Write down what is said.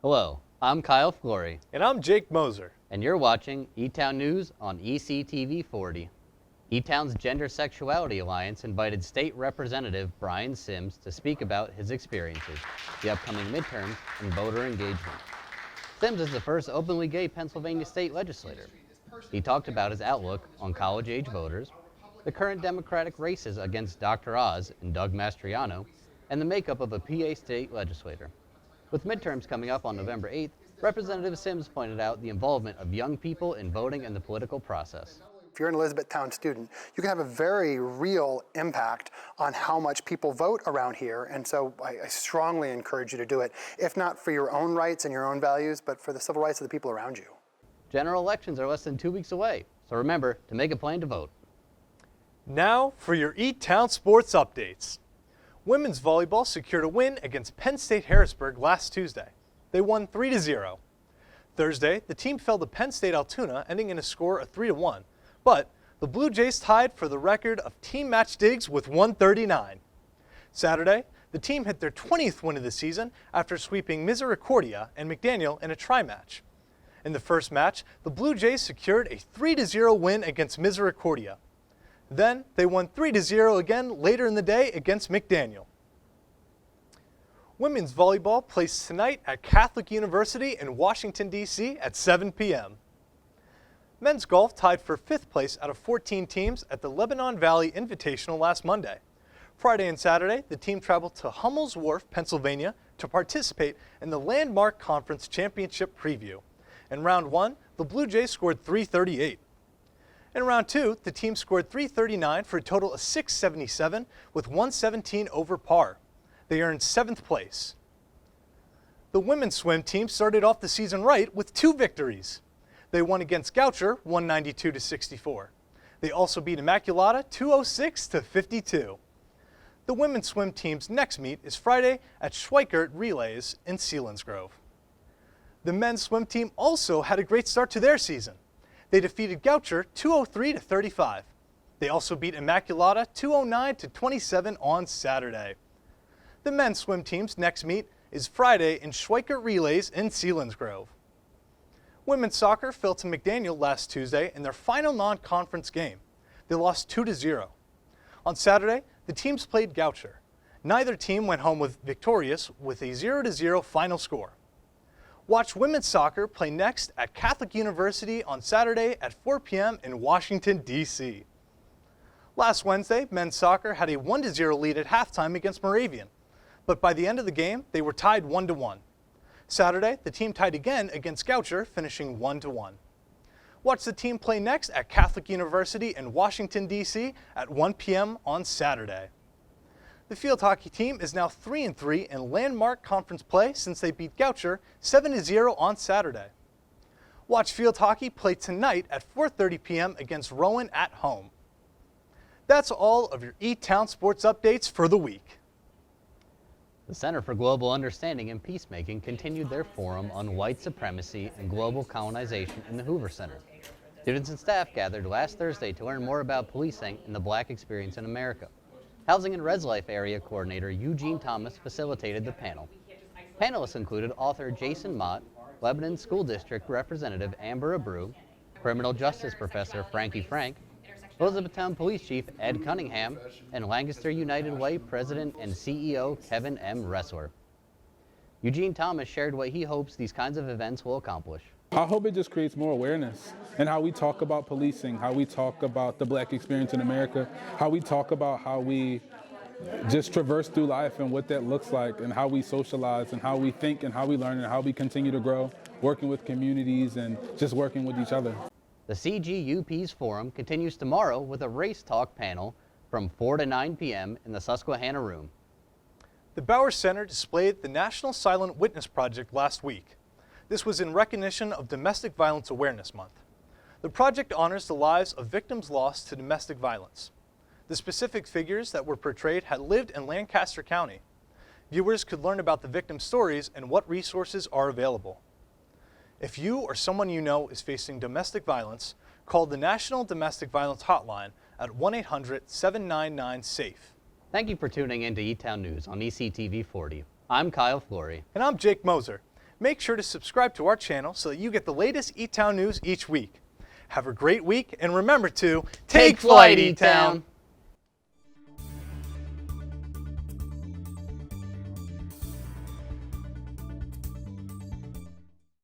Hello, I'm Kyle Florey. And I'm Jake Moser. And you're watching Etown News on ECTV 40. Etown's Gender Sexuality Alliance invited State Representative Brian Sims to speak about his experiences, the upcoming midterms, and voter engagement. Sims is the first openly gay Pennsylvania state legislator. He talked about his outlook on college-age voters, the current Democratic races against Dr. Oz and Doug Mastriano, and the makeup of a PA state legislator. With midterms coming up on November 8th, Representative Sims pointed out the involvement of young people in voting and the political process. If you're an Elizabethtown student, you can have a very real impact on how much people vote around here, and so I strongly encourage you to do it, if not for your own rights and your own values, but for the civil rights of the people around you. General elections are less than 2 weeks away, so remember to make a plan to vote. Now for your Etown sports updates. Women's volleyball secured a win against Penn State Harrisburg last Tuesday. They won 3-0. Thursday, the team fell to Penn State Altoona, ending in a score of 3-1. But the Blue Jays tied for the record of team match digs with 139. Saturday, the team hit their 20th win of the season after sweeping Misericordia and McDaniel in a tri-match. In the first match, the Blue Jays secured a 3-0 win against Misericordia. Then they won 3-0 again later in the day against McDaniel. Women's volleyball plays tonight at Catholic University in Washington, D.C. at 7 p.m. Men's golf tied for 5th place out of 14 teams at the Lebanon Valley Invitational last Monday. Friday and Saturday, the team traveled to Hummel's Wharf, Pennsylvania to participate in the Landmark Conference Championship Preview. In round 1, the Blue Jays scored 338. In round 2, the team scored 339 for a total of 677 with 117 over par. They earned 7th place. The women's swim team started off the season right with 2 victories. They won against Goucher 192-64. They also beat Immaculata 206-52. The women's swim team's next meet is Friday at Schweikert Relays in Selinsgrove. The men's swim team also had a great start to their season. They defeated Goucher 203-35. They also beat Immaculata 209-27 on Saturday. The men's swim team's next meet is Friday in Schweikert Relays in Selinsgrove. Women's soccer fell to McDaniel last Tuesday in their final non-conference game. They lost 2-0. On Saturday, the teams played Goucher. Neither team went home victorious with a 0-0 final score. Watch women's soccer play next at Catholic University on Saturday at 4 p.m. in Washington, D.C. Last Wednesday, men's soccer had a 1-0 lead at halftime against Moravian, but by the end of the game, they were tied 1-1. Saturday, the team tied again against Goucher, finishing 1-1. Watch the team play next at Catholic University in Washington, D.C. at 1 p.m. on Saturday. The field hockey team is now 3-3 in Landmark Conference play since they beat Goucher 7-0 on Saturday. Watch field hockey play tonight at 4:30 p.m. against Rowan at home. That's all of your E-Town sports updates for the week. The Center for Global Understanding and Peacemaking continued their forum on white supremacy and global colonization in the Hoover Center. Students and staff gathered last Thursday to learn more about policing and the Black experience in America. Housing and Res Life Area Coordinator Eugene Thomas facilitated the panel. Panelists included author Jason Mott, Lebanon School District Representative Amber Abreu, Criminal Justice Professor Frankie Frank, Elizabethtown Police Chief Ed Cunningham, and Lancaster United Way President and CEO Kevin M. Ressler. Eugene Thomas shared what he hopes these kinds of events will accomplish. I hope it just creates more awareness in how we talk about policing, how we talk about the Black experience in America, how we talk about how we just traverse through life and what that looks like, and how we socialize and how we think and how we learn and how we continue to grow, working with communities and just working with each other. The CGUP's forum continues tomorrow with a race talk panel from 4 to 9 p.m. in the Susquehanna Room. The Bauer Center displayed the National Silent Witness Project last week. This was in recognition of Domestic Violence Awareness Month. The project honors the lives of victims lost to domestic violence. The specific figures that were portrayed had lived in Lancaster County. Viewers could learn about the victim stories and what resources are available. If you or someone you know is facing domestic violence, call the National Domestic Violence Hotline at 1-800-799-SAFE. Thank you for tuning in to E-Town News on ECTV 40. I'm Kyle Florey. And I'm Jake Moser. Make sure to subscribe to our channel so that you get the latest Etown news each week. Have a great week, and remember to Take flight, Etown!